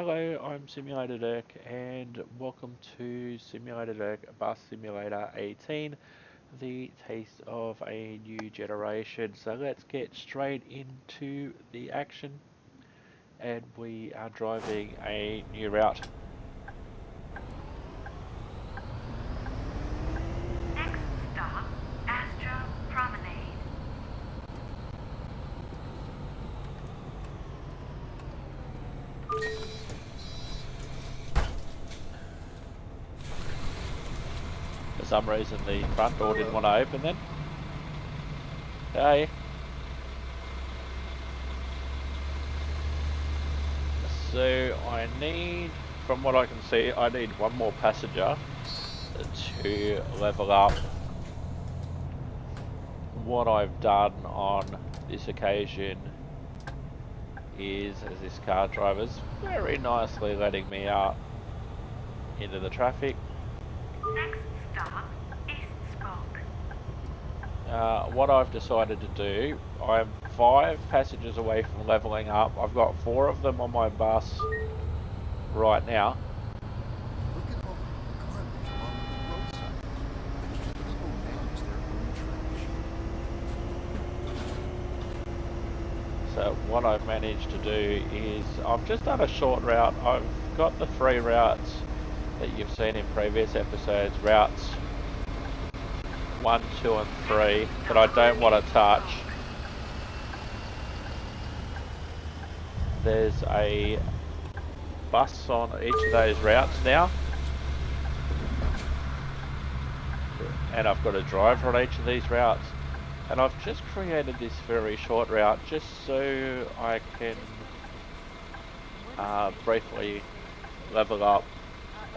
Hello, I'm Simulator Dirk, and welcome to Simulator Dirk Bus Simulator 18, the taste of a new generation. So let's get straight into the action, and we are driving a new route. Next stop, Astra Promenade. For some reason the front door didn't want to open then. Hey. So I need, from what I can see, I need one more passenger to level up. What I've done on this occasion is, as this car driver's very nicely letting me out into the traffic. Next stop, East Spoke. What I've decided to do, I'm 5 passengers away from leveling up. I've got 4 of them on my bus right now. Look at all the garbage along the roadside. People manage their own trash. So what I've managed to do is, I've just done a short route. I've got the 3 routes that you've seen in previous episodes, routes 1, 2 and 3, that I don't want to touch. There's a bus on each of those routes now, and I've got a driver on each of these routes, and I've just created this very short route just so I can briefly level up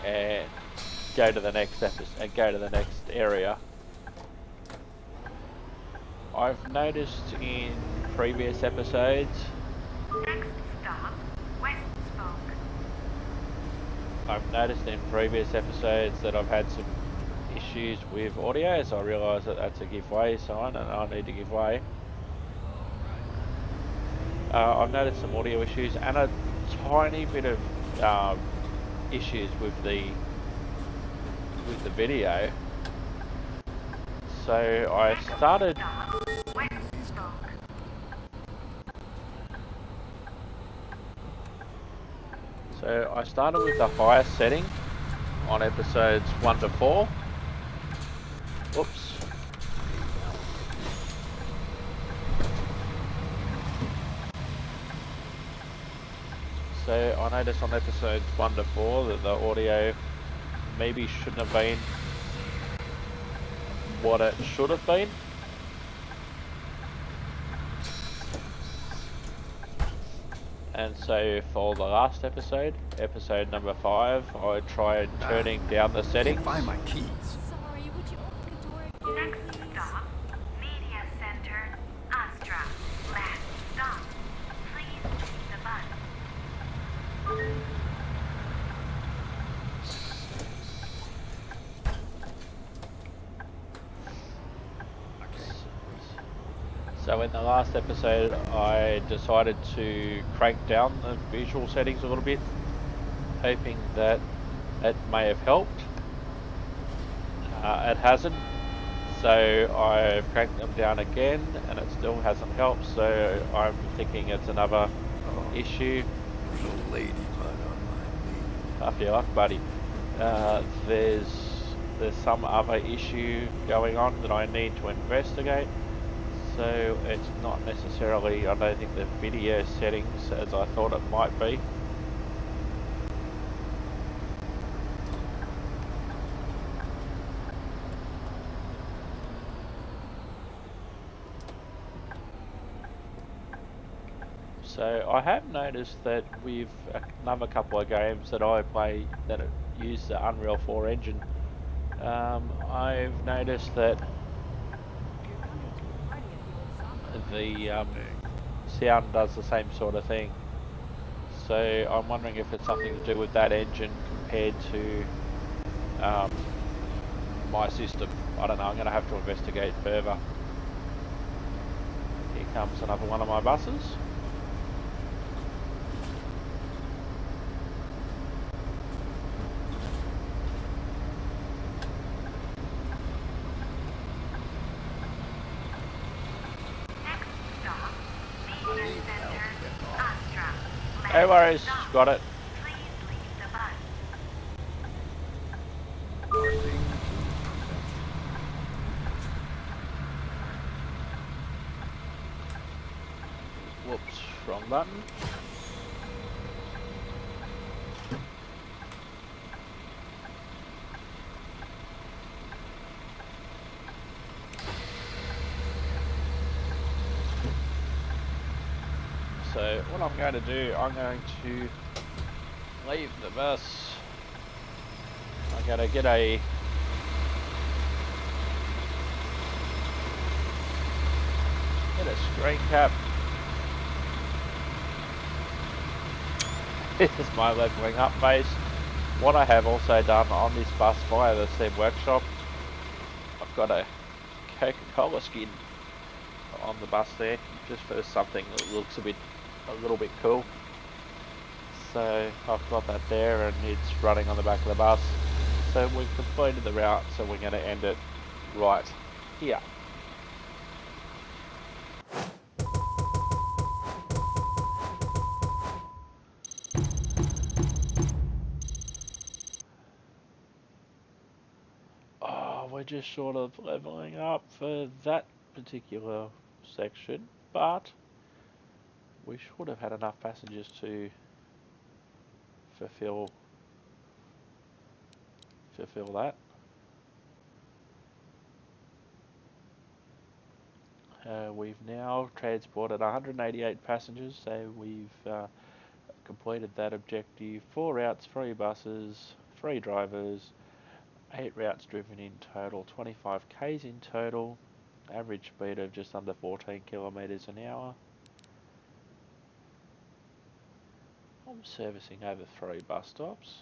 and go to the next episode and go to the next area. I've noticed in previous episodes, Next stop, West Spoke. I've noticed in previous episodes that I've had some issues with audio, so I realise that that's a give way sign and I need to give way. I've noticed some audio issues and a tiny bit of issues with the video. So I started. Stop, West Spoke. So I started with the highest setting on episodes 1 to 4. Oops. So I noticed on episodes 1 to 4 that the audio maybe shouldn't have been what it should have been. And so for the last episode, episode number 5, I tried turning down the settings. Can't find my keys. Sorry, would you open the door again, Next please? stop, Media Center, Astra. Last stop. Please leave the bus. So in the last episode, I decided to crank down the visual settings a little bit, hoping that it may have helped. It hasn't, so I've cranked them down again and it still hasn't helped, so I'm thinking it's another issue. There's a ladybug on my knee. Tough your luck, buddy. There's some other issue going on that I need to investigate. So it's not necessarily, I don't think, the video settings as I thought it might be. So I have noticed that with another couple of games that I play that use the Unreal 4 engine, I've noticed that the sound does the same sort of thing. So I'm wondering if it's something to do with that engine compared to my system. I don't know, I'm going to have to investigate further. Here comes another one of my buses. No worries, Stop. got it. Please leave the bus. Parking to perfection. Whoops, wrong button. So what I'm going to do, I'm going to leave the bus. I'm going to get a screen cap. This is my leveling up base. What I have also done on this bus via the same workshop, I've got a Coca-Cola skin on the bus there, just for something that looks a little bit cool. So I've got that there, and it's running on the back of the bus. So we've completed the route, so we're going to end it right here. Oh, we're just short of leveling up for that particular section, but we should have had enough passengers to fulfill that. We've now transported 188 passengers, so we've completed that objective. 4 routes, 3 buses, 3 drivers, 8 routes driven in total, 25 k's in total, average speed of just under 14 kilometres an hour. I'm servicing over 3 bus stops.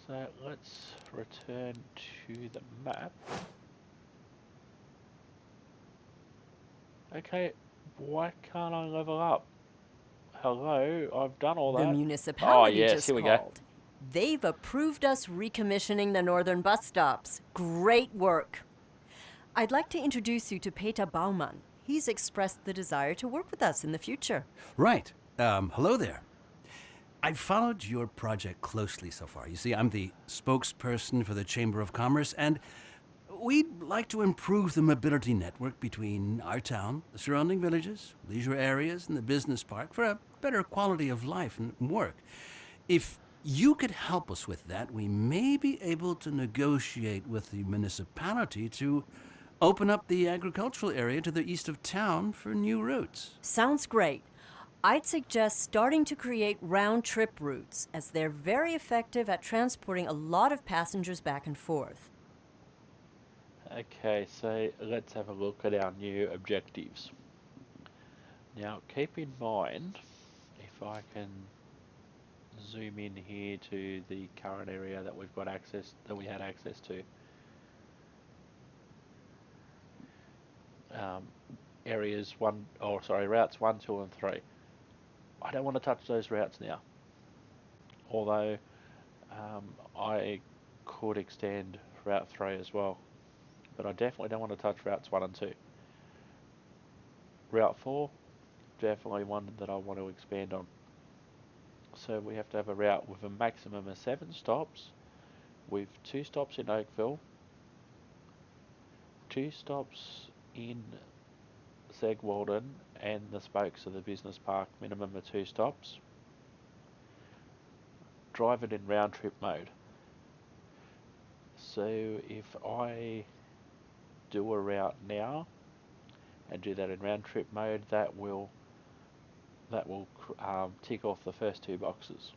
So let's return to the map. Okay, why can't I level up? Hello, I've done all The that. municipality Oh yes, here just we go. called. They've approved us recommissioning the northern bus stops. Great work. I'd like to introduce you to Peter Baumann. He's expressed the desire to work with us in the future. Right. Hello there. I've followed your project closely so far. You see, I'm the spokesperson for the Chamber of Commerce, and we'd like to improve the mobility network between our town, the surrounding villages, leisure areas, and the business park for a better quality of life and work. If you could help us with that, we may be able to negotiate with the municipality to open up the agricultural area to the east of town for new routes. Sounds great. I'd suggest starting to create round-trip routes, as they're very effective at transporting a lot of passengers back and forth. Okay, so let's have a look at our new objectives. Now keep in mind, if I can zoom in here to the current area that we had access to. Routes 1, 2 and 3. I don't want to touch those routes now, although I could extend Route 3 as well, but I definitely don't want to touch Routes 1 and 2. Route 4, definitely one that I want to expand on. So we have to have a route with a maximum of 7 stops, with 2 stops in Oakville, 2 stops in Segwalden and the spokes of the business park, minimum of 2 stops. Drive it in round trip mode. So if I do a route now and do that in round trip mode, that will tick off the first 2 boxes.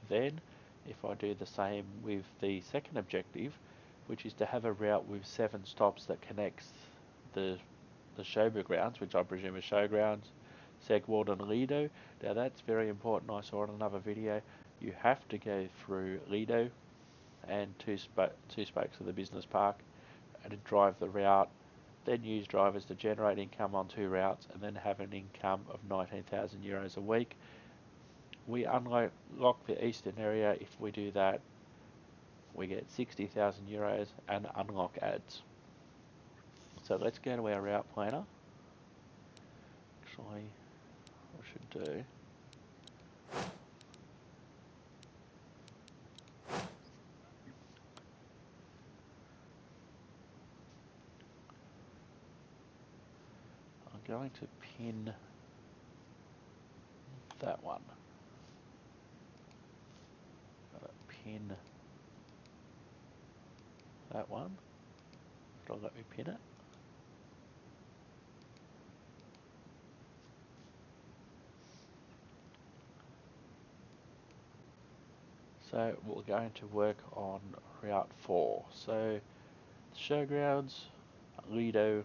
Then if I do the same with the second objective, which is to have a route with 7 stops that connects the showgrounds, which I presume is showgrounds, Segwald and Lido. Now that's very important. I saw in another video, you have to go through Lido and two spokes of the business park and drive the route, then use drivers to generate income on 2 routes, and then have an income of €19,000 a week. We unlock the eastern area. If we do that, we get €60,000 and unlock ads. So let's go to our route planner. actually, I should do. I'm going to pin that one. Pin that one. It'll let me pin it. So we're going to work on Route 4. So Showgrounds, Lido,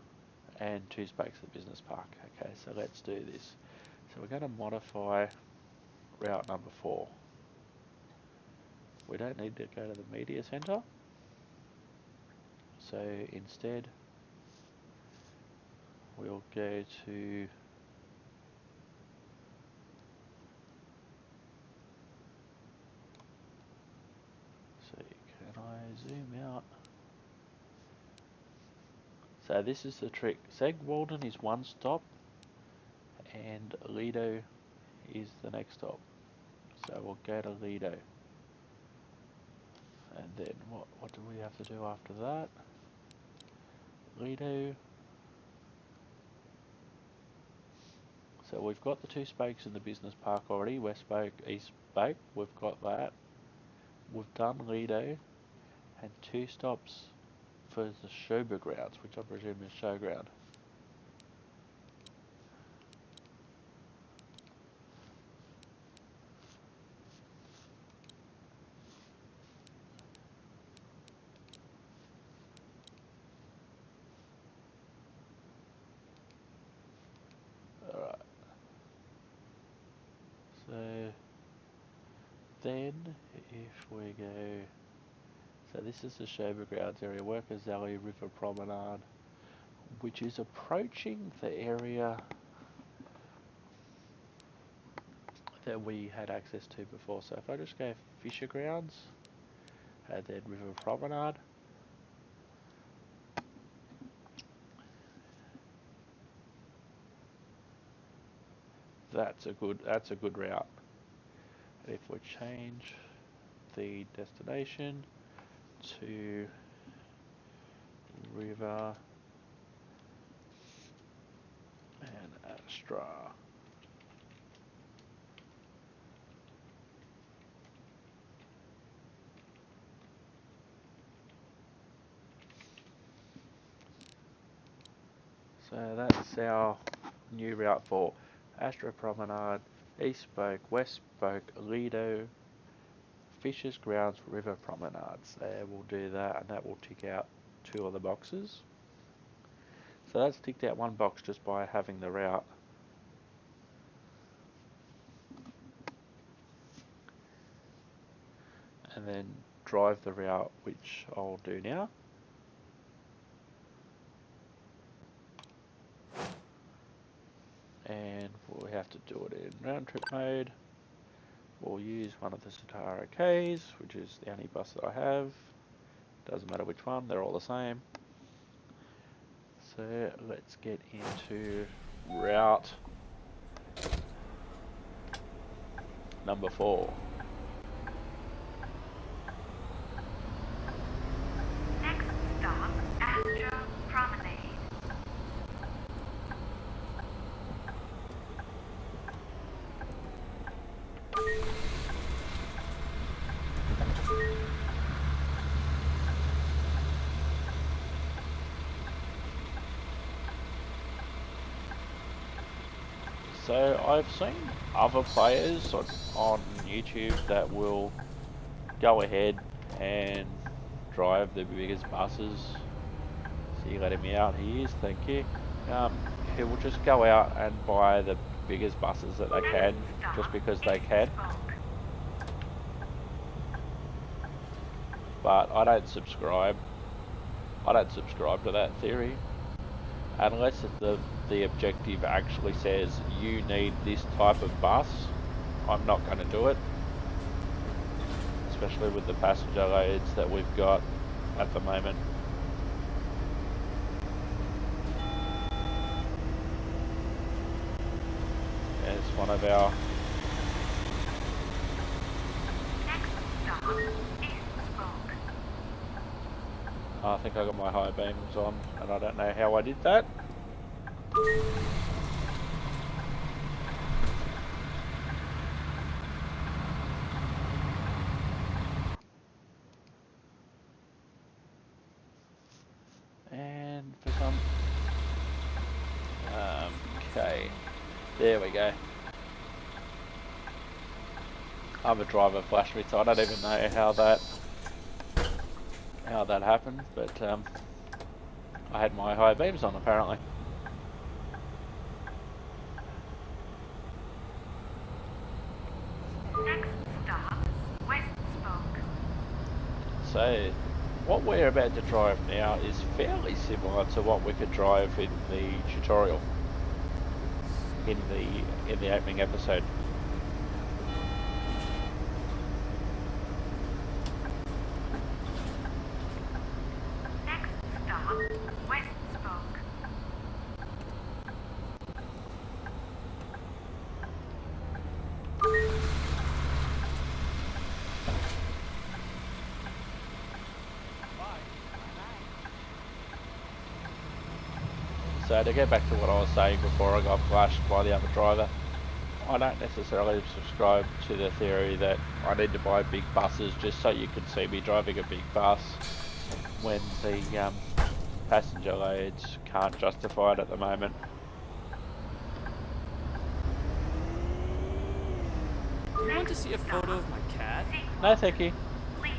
and 2 spokes of the business park. Okay, so let's do this. So we're going to modify route number 4. We don't need to go to the media center. So instead, we'll go to can I zoom out? So this is the trick. Seg Walden is one stop and Lido is the next stop. So we'll go to Lido. And then what do we have to do after that? Lido. So we've got the 2 spokes in the business park already, West Spoke, East Spoke, we've got that. We've done Lido and 2 stops for the Showgrounds, which I presume is Showground. Alright. So then if we go, so this is the Showgrounds area, Workers Alley, River Promenade, which is approaching the area that we had access to before. So if I just go Fisher Grounds and then River Promenade, that's a good route. And if we change the destination to River and Astra. So that's our new route for Astra Promenade, East Spoke, West Spoke, Lido, Fisher's Grounds, River Promenades. We'll do that and that will tick out 2 of the boxes. So that's ticked out 1 box just by having the route. And then drive the route, which I'll do now. And we have to do it in round trip mode. We'll use one of the Satara Ks, which is the only bus that I have. Doesn't matter which one, they're all the same. So let's get into route number 4. Next stop, Astra Promenade. So I've seen other players on YouTube that will go ahead and drive the biggest buses. So you letting me out, he is, thank you. He will just go out and buy the biggest buses that they can, just because they can. But I don't subscribe. I don't subscribe to that theory. Unless the objective actually says you need this type of bus, I'm not going to do it. Especially with the passenger loads that we've got at the moment. one of our... Next stop is Spoke. I think I got my high beams on, and I don't know how I did that. And become... Okay, there we go. I'm a driver, flash me, so I don't even know how that happened, but I had my high beams on apparently. Next stop, West Spoke. So, what we're about to drive now is fairly similar to what we could drive in the tutorial in the opening episode. Next stop, West Spoke. So to get back to what I was saying before I got flashed by the other driver, I don't necessarily subscribe to the theory that I need to buy big buses just so you can see me driving a big bus when the passenger loads can't justify it at the moment. Do you want to see a photo of my cat? No, thank you. Lido.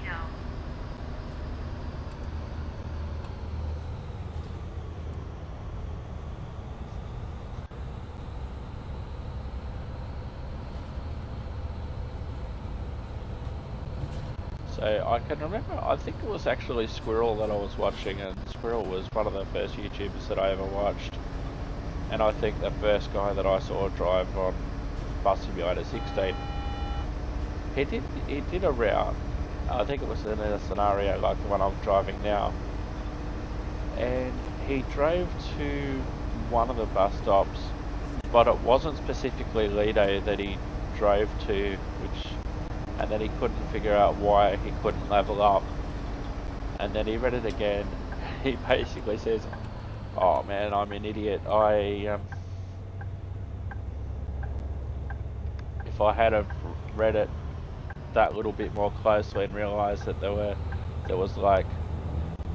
So I can remember, I think it was actually Squirrel that I was watching, and Squirrel was one of the first YouTubers that I ever watched. And I think the first guy that I saw drive on Bus Simulator 16, he did a route, I think it was in a scenario like the one I'm driving now, and he drove to one of the bus stops, but it wasn't specifically Lido that he drove to, and then he couldn't figure out why he couldn't level up. And then he read it again. He basically says, "Oh man, I'm an idiot. If I had have read it that little bit more closely and realised that there was like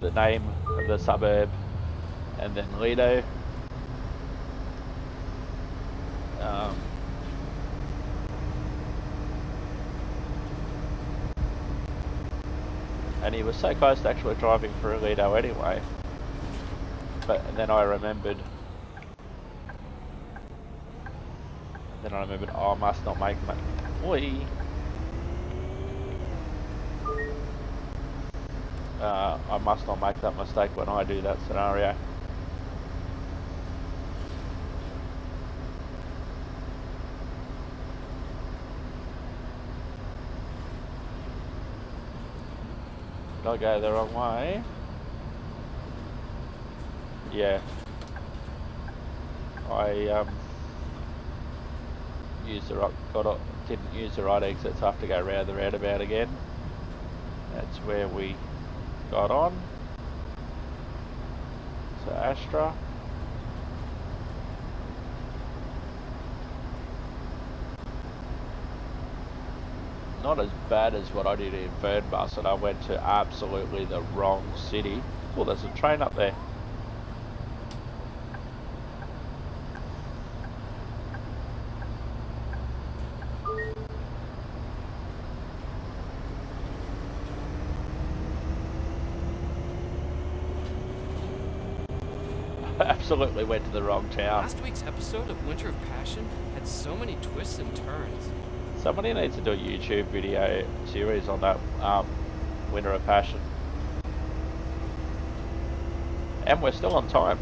the name of the suburb and then Lido." And he was so close to actually driving through Lido anyway. But then I remembered. Oh, I must not make that. Oi. I must not make that mistake when I do that scenario. Did I go the wrong way? Yeah. I didn't use the right exit, so I have to go round the roundabout again. That's where we got on. So Astra. Not as bad as what I did in Fernbus, and I went to absolutely the wrong city. Oh, there's a train up there. Absolutely went to the wrong town. Last week's episode of Winter of Passion had so many twists and turns. Somebody needs to do a YouTube video series on that Winter of Passion. And we're still on time.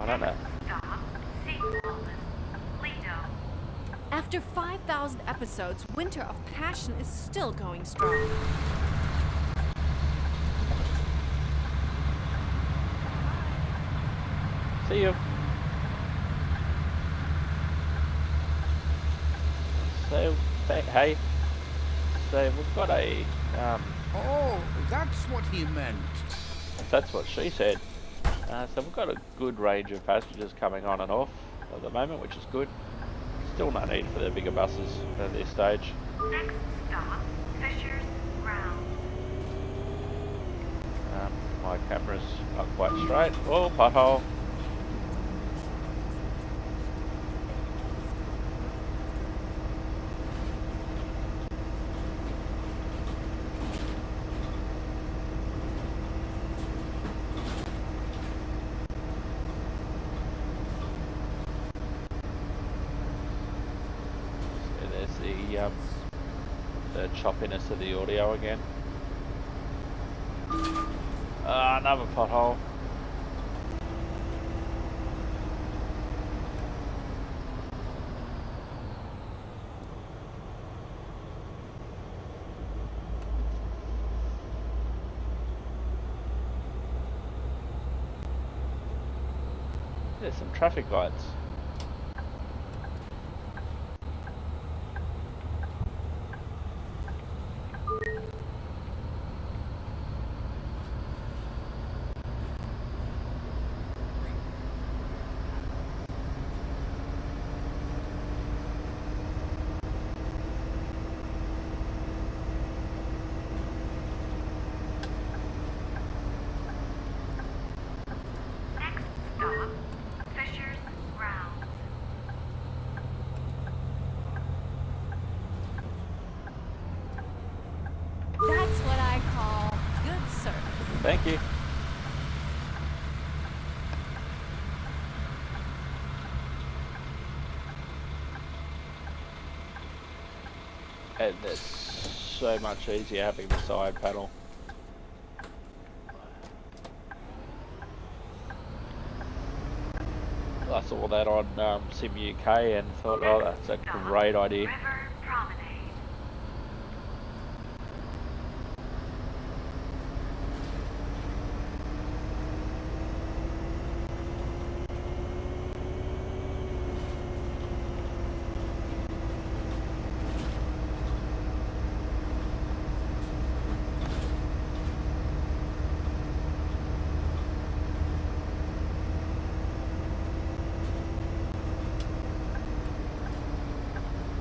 I don't know. Stop, Sequel. Lido. After 5,000 episodes, Winter of Passion is still going strong. See you. So, hey, so we've got a, Oh, that's what he meant. that's what she said. So we've got a good range of passengers coming on and off at the moment, which is good. Still no need for the bigger buses at this stage. Next stop, Fisher's Ground. My camera's not quite straight. Oh, pothole. So there's the choppiness of the audio again. Another pothole. There's some traffic lights. Next stop, Fisher's Ground. That's what I call good service. Thank you. And it's so much easier having the side panel. I saw that on Sim UK and thought, oh, that's a great idea. River Promenade.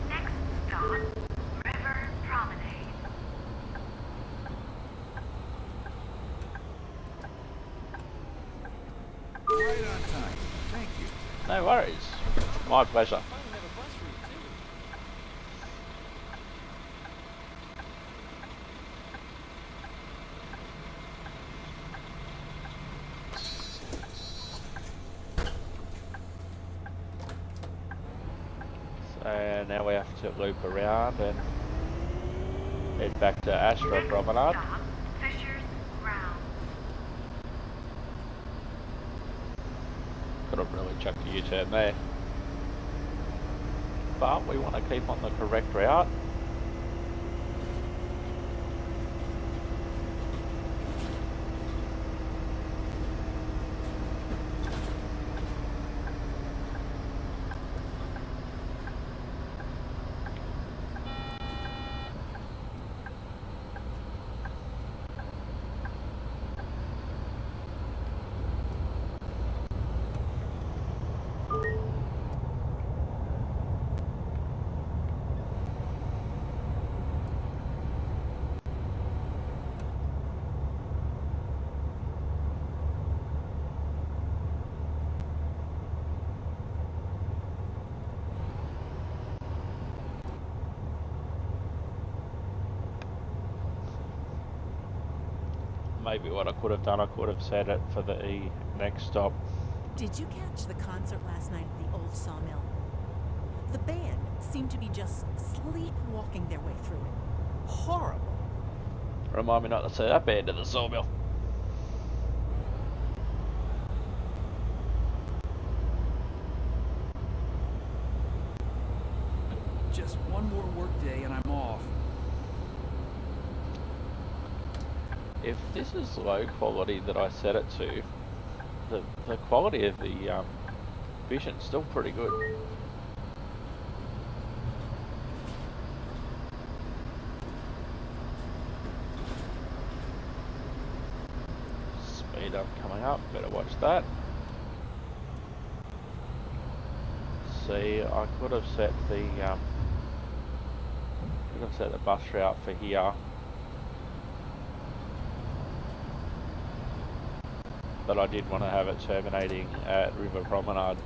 Next stop, River Promenade. Right on time. Thank you. No worries. My pleasure. Finally have a bus route too. So now we have to loop around and head back to Astra Next Promenade. stop, Fisher's Ground. Could have really chucked a U-turn there. But we want to keep on the correct route. Maybe what I could have done, I could have set it for the next stop. Did you catch the concert last night at the old sawmill? The band seemed to be just sleepwalking their way through it. Horrible. Remind me not to say that band at the sawmill. Just one more work day and I'm off. If this is low quality that I set it to, the quality of the vision's still pretty good. that. See, I could have set the bus route for here, but I did want to have it terminating at River Promenade.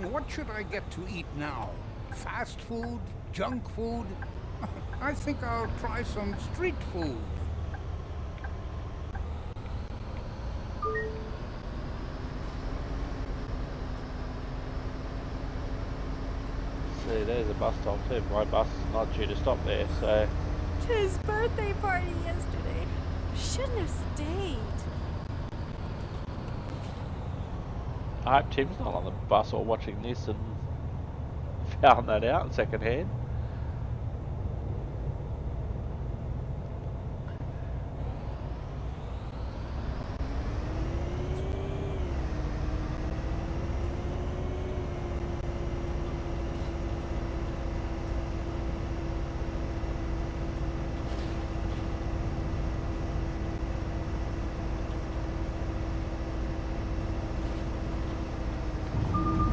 What should I get to eat now? Fast food? Junk food? I think I'll try some street food. See, there's a bus stop too. My bus is not due to stop there, so His birthday party yesterday. Shouldn't have stayed. I hope Tim's not on the bus or watching this and found that out second hand.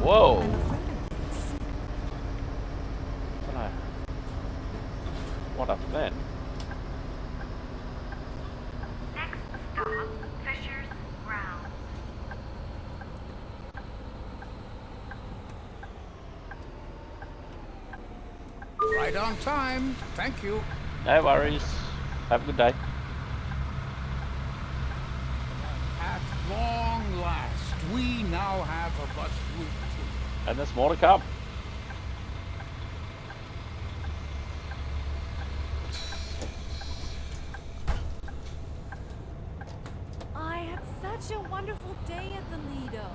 Whoa! I'm afraid of this. Dunno. What happened then? Next stop, Fisher's Ground. Right on time. Thank you. No worries. Have a good day. At long last, we now have a bus route to... And there's more to come. I had such a wonderful day at the Lido.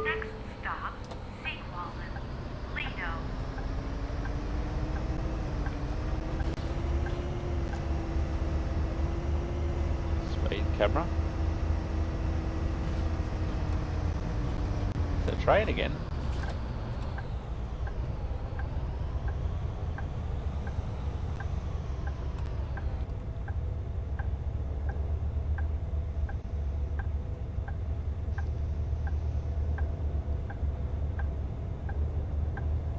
Next stop, Sequallen, Lido. Speed camera. The train again.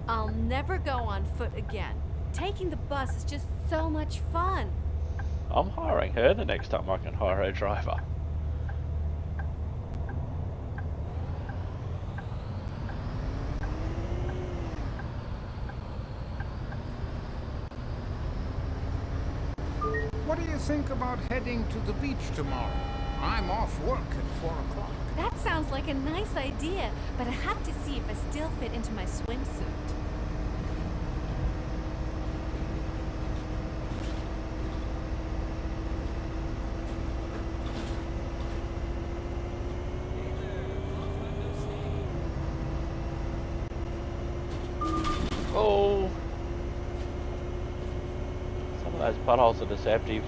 I'll never go on foot again. Taking the bus is just so much fun. I'm hiring her the next time I can hire a driver. What do you think about heading to the beach tomorrow? I'm off work at 4 o'clock. That sounds like a nice idea, but I have to see if I still fit into my swimsuit. Oh! Some of those potholes are deceptive.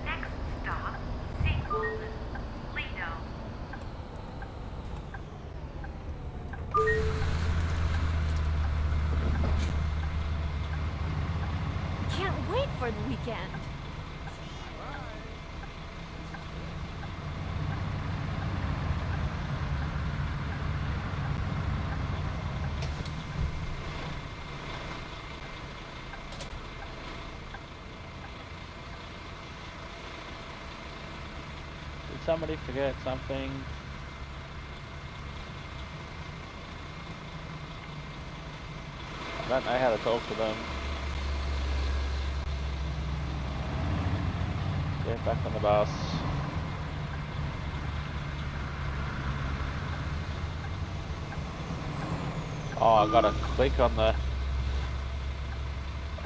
Next stop, Sequallen, Lido. Can't wait for the weekend. Did somebody forget something? I don't know how to talk to them. Get back on the bus. Oh, I gotta click on the...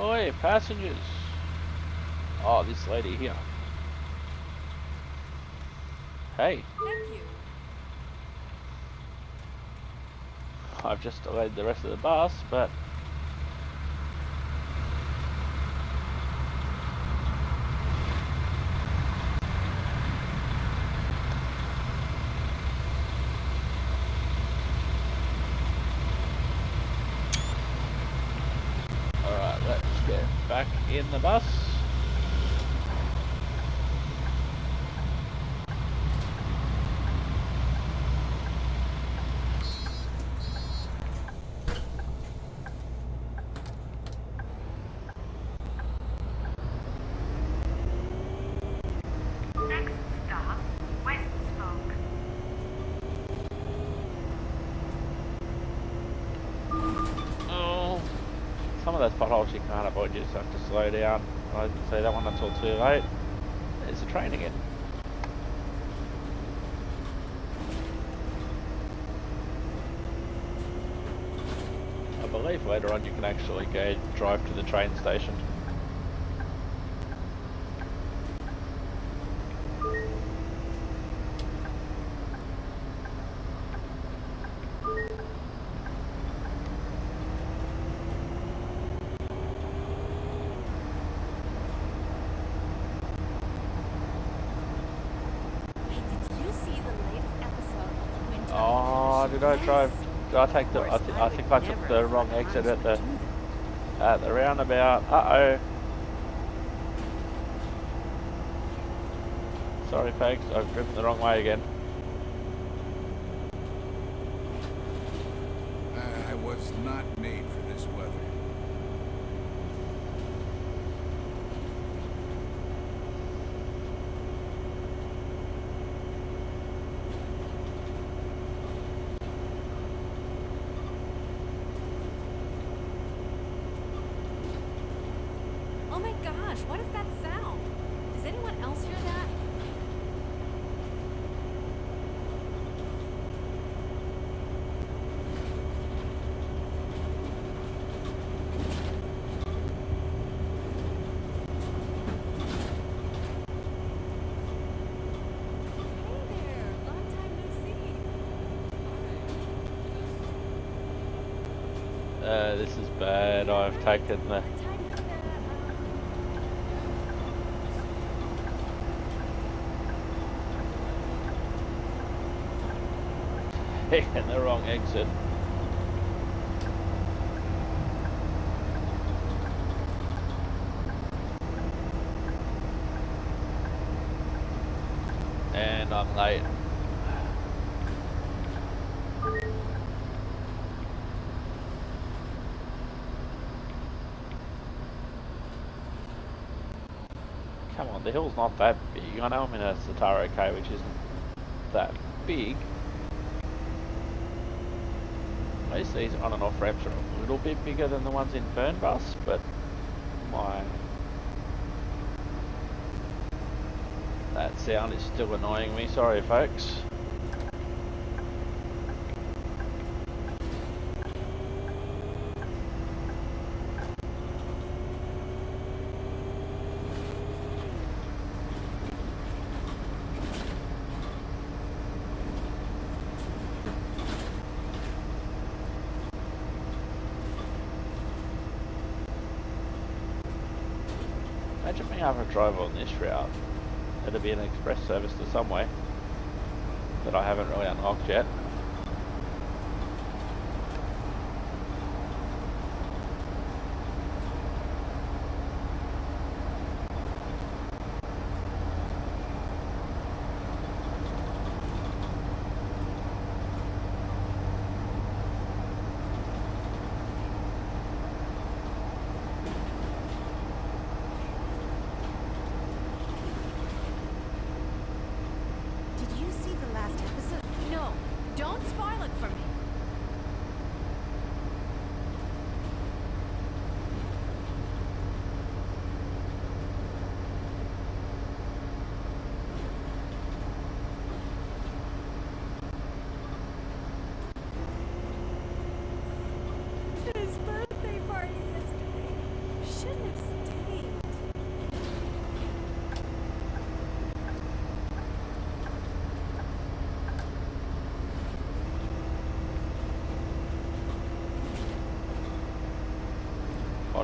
Oi, passengers! Oh, this lady here. Hey, Thank you. I've just delayed the rest of the bus, but alright, let's get back in the bus. Next stop, West Spoke. Oh, some of those potholes you can't avoid, you just have to slow down. I didn't see that one until too late. There's a train again. I believe later on you can actually go drive to the train station. Hey, did you see the latest episode of Winter Oh, of did I drive? Did I take the? Of course, I think I would took never the let wrong my exit Maxwell at the do that. roundabout. Uh oh. Sorry, folks. I've driven the wrong way again. I was not made for this weather. Oh my gosh, what is that sound? Does anyone else hear that? Hey there, long time no see. This is bad. I've taken the. What time did Taken the wrong exit. And I'm late. Come on, the hill's not that big. I know I'm in a Sataro K, which isn't that big. At least these on and off ramps are a little bit bigger than the ones in Fernbus, but my that sound is still annoying me. Sorry, folks. Imagine being able to drive on this route. It'll be an express service to somewhere that I haven't really unlocked yet. Did you see the last episode? No, don't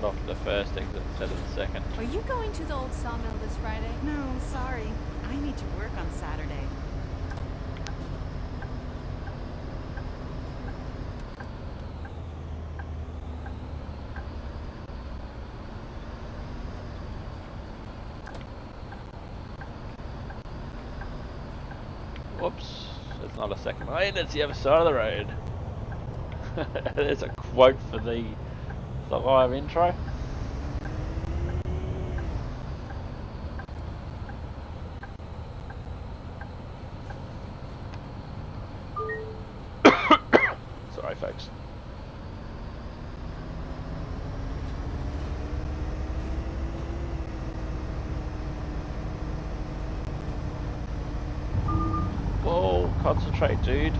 got off the first exit instead of the second. Are you going to the old sawmill this Friday? No, sorry. I need to work on Saturday. Whoops, it's not a second lane, it's the other side of the road. There's a quote for the live intro. Sorry folks. Whoa, concentrate dude.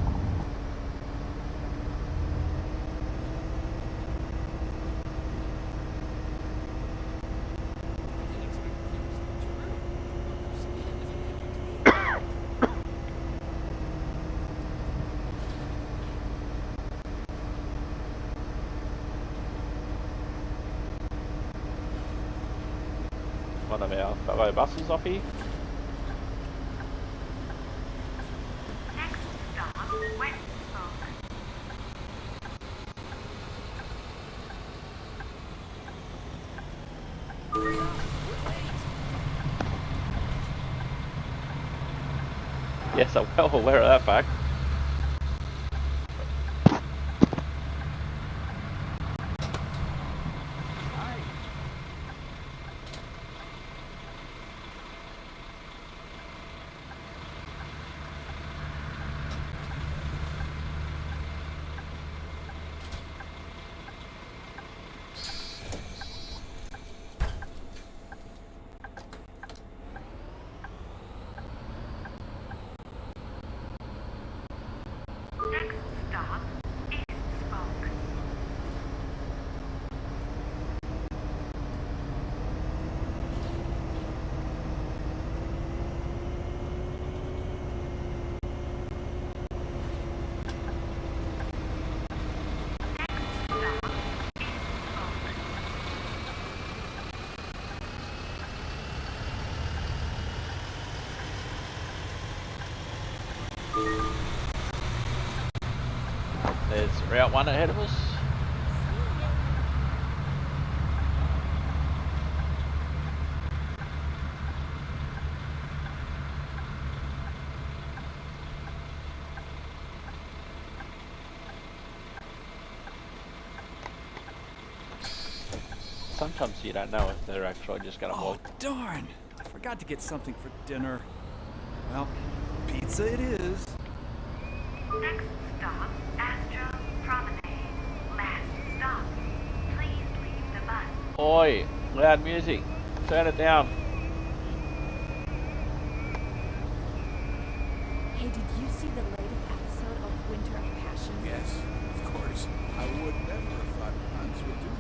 One of our fellow buses off here. Next stop, West Spoke. Yes, I'm well aware of that fact. Next stop, East Spoke. There's Route 1 ahead of us. Sometimes you don't know if they're actually just going to Oh, walk. darn! I forgot to get something for dinner. Well, pizza it is. Next stop, Astro Promenade. Last stop. Please leave the bus. Oi, loud music. Turn it down. Hey, did you see the latest episode of Winter of Passion? Yes, of course. I would never have thought Hans would do that.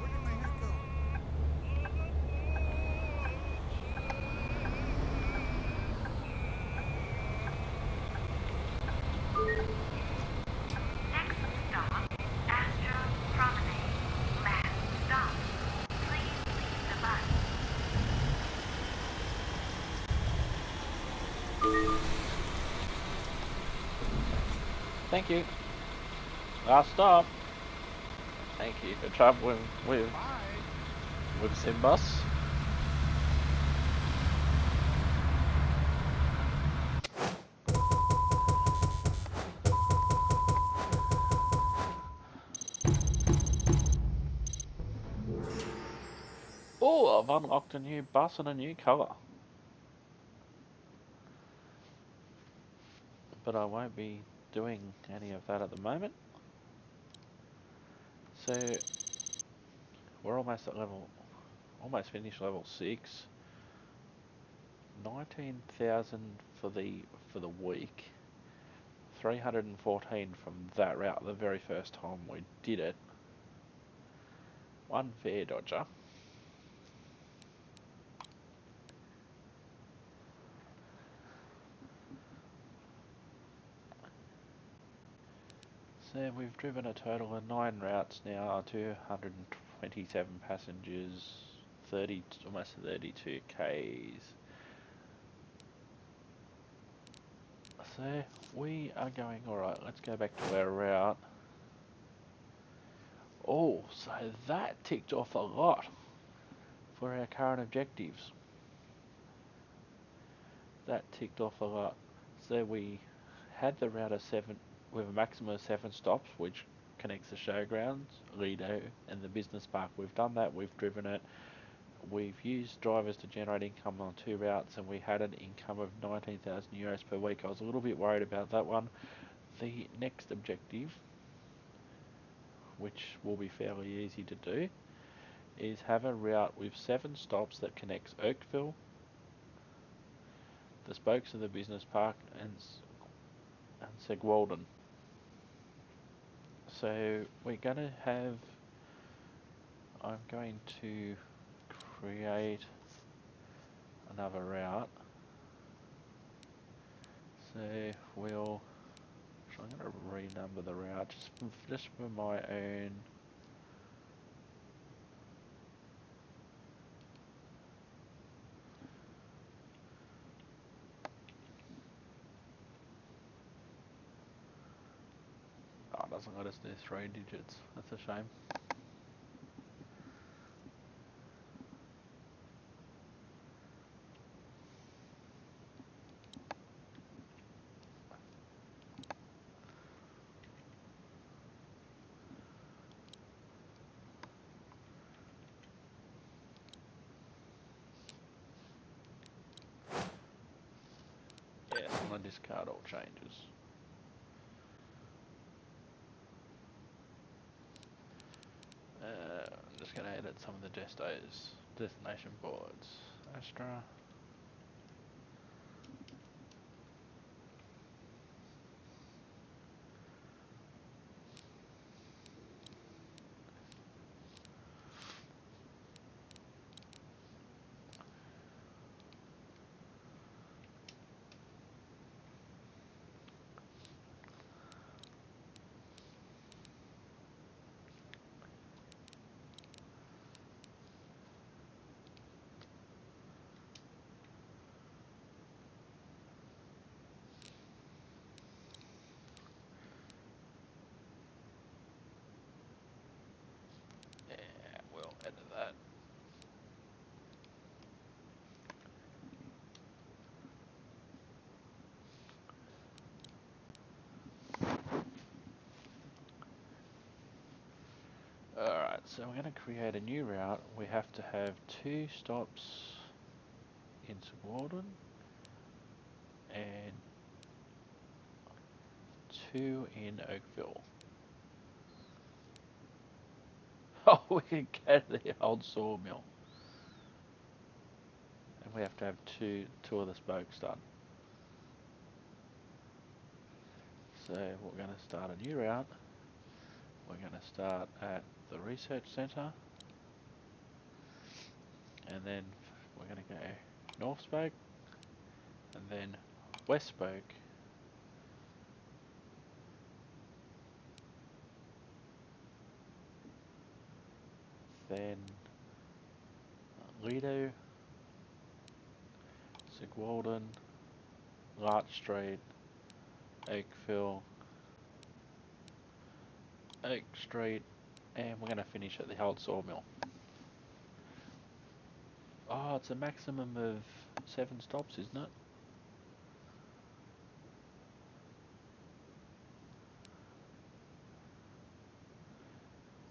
Where did my hat go? Next stop, Astro Promenade. Last stop. Please leave the bus. Thank you. Last stop. Thank you for travelling with Simbus. Oh, I've unlocked a new bus and a new colour. But I won't be doing any of that at the moment. So we're almost at almost finished level 6. 19,000 for the week. 314 from that route the very first time we did it. One fare dodger. So we've driven a total of 9 routes now, 227 passengers, 30, almost 32 Ks. So we are going alright. Let's go back to our route. Oh, so that ticked off a lot for our current objectives. That ticked off a lot. So we had the route of 7 with a maximum of 7 stops, which connects the showgrounds, Lido, and the business park. We've done that. We've driven it. We've used drivers to generate income on 2 routes, and we had an income of €19,000 per week. I was a little bit worried about that one. The next objective, which will be fairly easy to do, is have a route with 7 stops that connects Oakville, the spokes of the business park, and Segwalden. So we're going to have, I'm going to create another route. So we'll, so I'm going to renumber the route just for my own. Oh, it doesn't let us do 3 digits. That's a shame. Yeah, I'm going to discard all changes. I'm just going to edit some of the destination boards. Astra. Yeah, we'll edit that. Alright, so we're going to create a new route. We have to have 2 stops in Segwalden and 2 in Oakville. Oh, we can get the old sawmill. And we have to have two of the spokes done. So we're going to start a new route. We're going to start at the research centre. And then we're going to go north spoke. And then west spoke. Then Lido, Segwalden, Larch Street, Oakville, Oak Street, and we're going to finish at the old sawmill. Oh, it's a maximum of 7 stops, isn't it?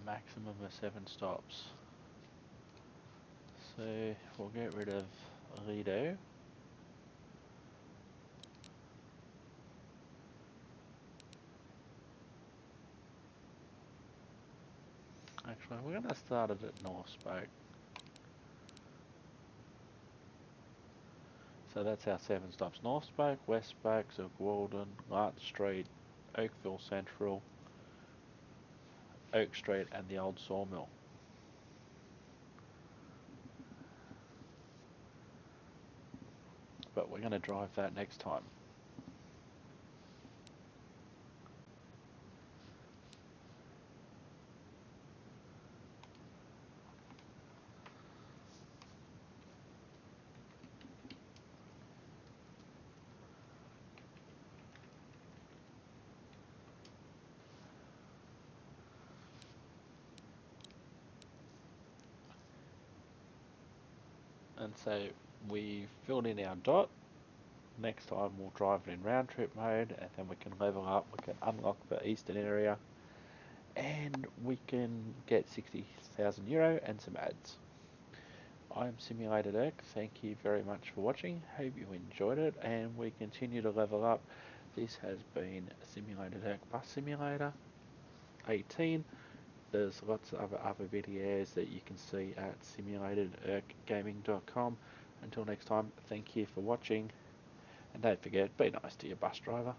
Maximum of 7 stops. So we'll get rid of Lido. Actually, we're going to start it at North Spoke. So that's our 7 stops. North Spoke, West Spoke, Walden, Larch Street, Oakville Central, Oak Street, and the old sawmill. But we're going to drive that next time. And so we filled in our dot. Next time we'll drive it in round trip mode, and then we can level up, we can unlock the eastern area, and we can get 60,000 euro and some ads. I'm Simulated Egg, thank you very much for watching, hope you enjoyed it, and we continue to level up. This has been Simulated Egg Bus Simulator 18. There's lots of other videos that you can see at simulatedgaming.com. Until next time, thank you for watching, and don't forget, be nice to your bus driver.